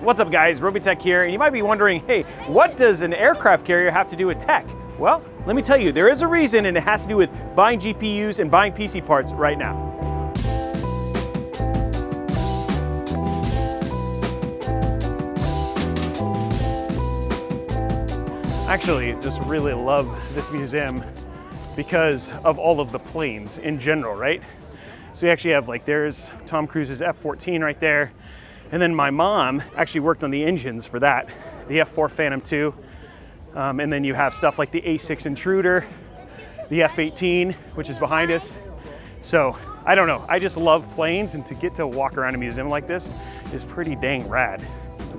What's up guys, Robeytech here, and you might be wondering, hey, what does an aircraft carrier have to do with tech? Well, let me tell you, there is a reason, and it has to do with buying GPUs and buying PC parts right now. Actually, just really love this museum because of all of the planes in general, right? So we actually have, like, there's Tom Cruise's F-14 right there. And then my mom actually worked on the engines for that, the F4 Phantom II. And then you have stuff like the A6 Intruder, the F18, which is behind us. So I don't know, I just love planes, and to get to walk around a museum like this is pretty dang rad.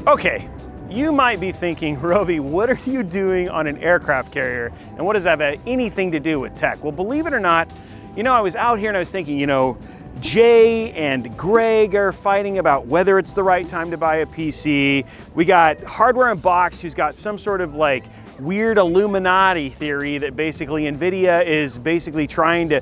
Okay, you might be thinking, Robey, what are you doing on an aircraft carrier? And what does that have anything to do with tech? Well, believe it or not, you know, I was out here and I was thinking, you know, Jay and Greg are fighting about whether it's the right time to buy a PC. We got Hardware Unboxed, who's got some sort of like weird Illuminati theory that basically NVIDIA is basically trying to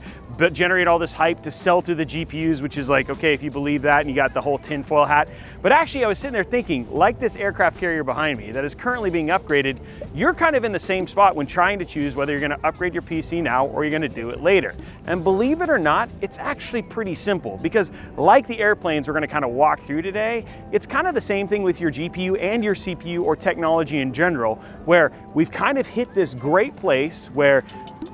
generate all this hype to sell through the GPUs, which is like, okay, if you believe that, and you got the whole tinfoil hat. But actually I was sitting there thinking, like this aircraft carrier behind me that is currently being upgraded, you're kind of in the same spot when trying to choose whether you're gonna upgrade your PC now or you're gonna do it later. And believe it or not, it's actually pretty simple, because like the airplanes we're gonna kind of walk through today, it's kind of the same thing with your GPU and your CPU or technology in general, where we've kind of hit this great place where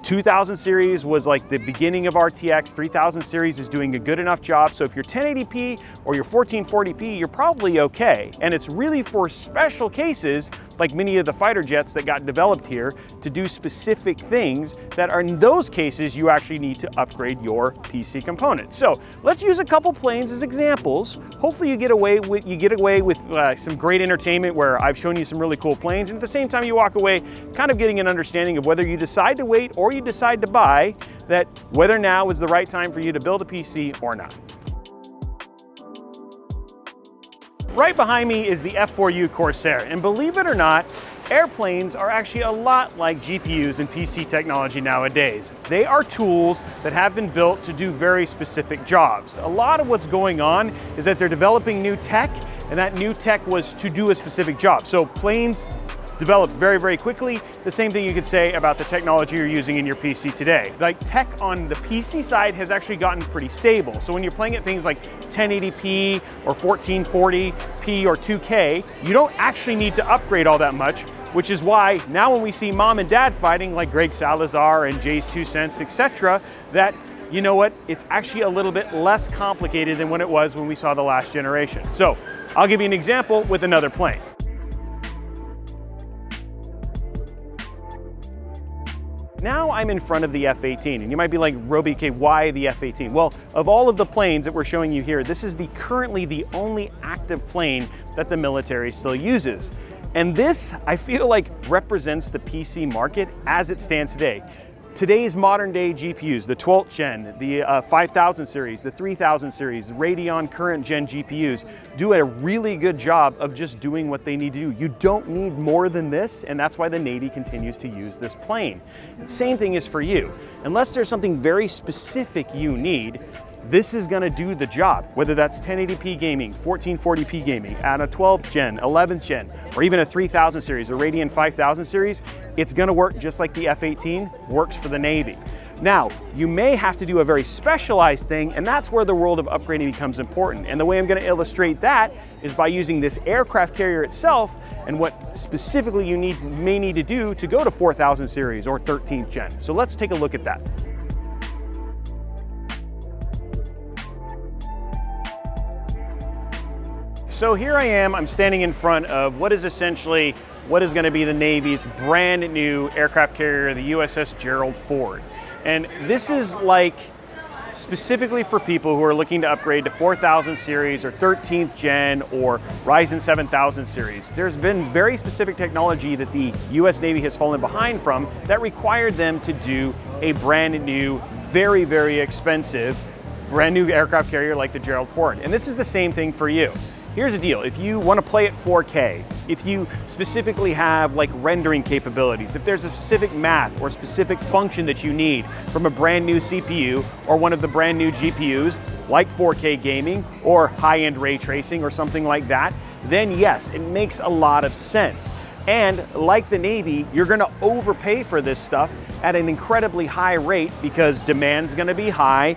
2000 series was like the beginning of RTX, 3000 series is doing a good enough job. So if you're 1080p or you're 1440p, you're probably okay. And it's really for special cases, like many of the fighter jets that got developed here to do specific things that are in those cases, you actually need to upgrade your PC components. So let's use a couple planes as examples. Hopefully you get away with some great entertainment where I've shown you some really cool planes, and at the same time you walk away kind of getting an understanding of whether you decide to wait or you decide to buy, that whether now is the right time for you to build a PC or not. Right behind me is the F4U Corsair, and believe it or not, airplanes are actually a lot like GPUs and PC technology nowadays. They are tools that have been built to do very specific jobs. A lot of what's going on is that they're developing new tech, and that new tech was to do a specific job. So planes developed very, very quickly. The same thing you could say about the technology you're using in your PC today. Like, tech on the PC side has actually gotten pretty stable. So when you're playing at things like 1080p or 1440p or 2K, you don't actually need to upgrade all that much, which is why now when we see mom and dad fighting, like Greg Salazar and Jay's 2 Cents, etc., that, you know what, it's actually a little bit less complicated than when it was when we saw the last generation. So I'll give you an example with another plane. Now I'm in front of the F-18, and you might be like, Robey, okay, why the F-18? Well, of all of the planes that we're showing you here, this is currently the only active plane that the military still uses. And this, I feel like, represents the PC market as it stands today. Today's modern day GPUs, the 12th gen, the 5000 series, the 3000 series, Radeon current gen GPUs do a really good job of just doing what they need to do. You don't need more than this, and that's why the Navy continues to use this plane. And same thing is for you. Unless there's something very specific you need, this is gonna do the job, whether that's 1080p gaming, 1440p gaming, at a 12th gen, 11th gen, or even a 3000 series, or Radeon 5000 series, it's gonna work just like the F-18 works for the Navy. Now, you may have to do a very specialized thing, and that's where the world of upgrading becomes important. And the way I'm gonna illustrate that is by using this aircraft carrier itself and what specifically you may need to do to go to 4000 series or 13th gen. So let's take a look at that. So here I am, I'm standing in front of what is essentially what is going to be the Navy's brand new aircraft carrier, the USS Gerald Ford. And this is like specifically for people who are looking to upgrade to 4000 series or 13th gen or Ryzen 7000 series. There's been very specific technology that the US Navy has fallen behind from that required them to do a brand new, very, very expensive, brand new aircraft carrier like the Gerald Ford. And this is the same thing for you. Here's the deal, if you want to play at 4K, if you specifically have like rendering capabilities, if there's a specific math or specific function that you need from a brand new CPU or one of the brand new GPUs, like 4K gaming or high-end ray tracing or something like that, then yes, it makes a lot of sense. And like the Navy, you're gonna overpay for this stuff at an incredibly high rate because demand's gonna be high,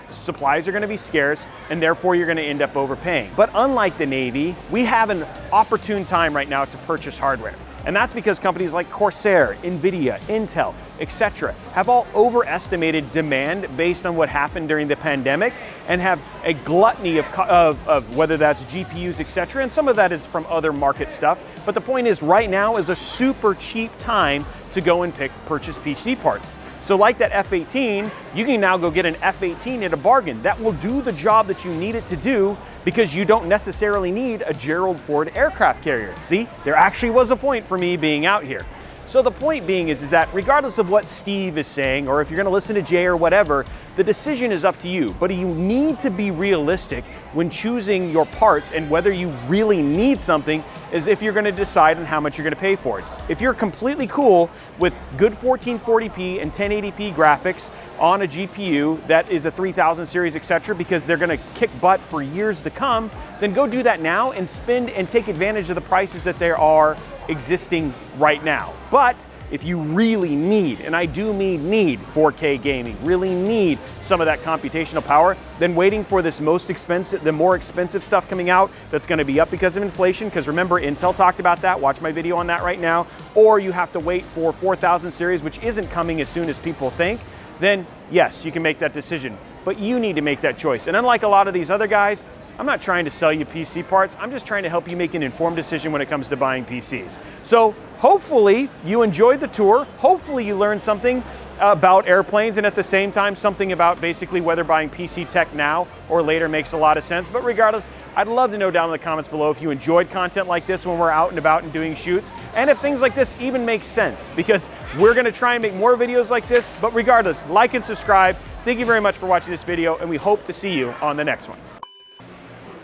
supplies are gonna be scarce, and therefore you're gonna end up overpaying. But unlike the Navy, we have an opportune time right now to purchase hardware. And that's because companies like Corsair, NVIDIA, Intel, etc. have all overestimated demand based on what happened during the pandemic and have a gluttony of whether that's GPUs, etc. And some of that is from other market stuff. But the point is right now is a super cheap time to go and purchase PC parts. So like that F18, you can now go get an F18 at a bargain. That will do the job that you need it to do because you don't necessarily need a Gerald Ford aircraft carrier. See, there actually was a point for me being out here. So the point being is that regardless of what Steve is saying, or if you're gonna listen to Jay or whatever, the decision is up to you. But you need to be realistic when choosing your parts, and whether you really need something is if you're gonna decide on how much you're gonna pay for it. If you're completely cool with good 1440p and 1080p graphics on a GPU that is a 3000 series, etc., because they're gonna kick butt for years to come, then go do that now and spend and take advantage of the prices that there are existing right now. But if you really need, and I do mean need 4K gaming, really need some of that computational power, then waiting for this the more expensive stuff coming out that's gonna be up because of inflation, because remember, Intel talked about that, watch my video on that right now, or you have to wait for 4000 series, which isn't coming as soon as people think, then yes, you can make that decision. But you need to make that choice. And unlike a lot of these other guys, I'm not trying to sell you PC parts, I'm just trying to help you make an informed decision when it comes to buying PCs. So hopefully you enjoyed the tour, hopefully you learned something about airplanes, and at the same time something about basically whether buying PC tech now or later makes a lot of sense. But regardless, I'd love to know down in the comments below if you enjoyed content like this when we're out and about and doing shoots, and if things like this even make sense, because we're gonna try and make more videos like this. But regardless, like and subscribe. Thank you very much for watching this video, and we hope to see you on the next one.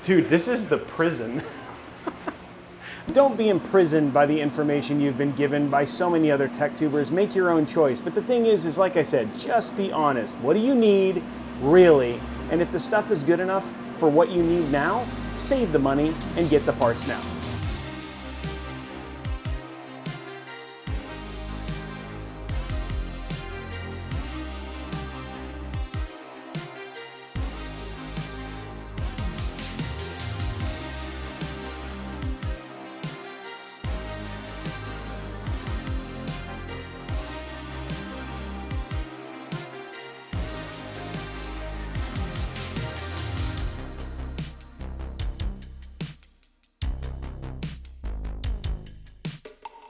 Dude, this is the prison. Don't be imprisoned by the information you've been given by so many other tech tubers. Make your own choice. But the thing is like I said, just be honest. What do you need, really? And if the stuff is good enough for what you need now, save the money and get the parts now.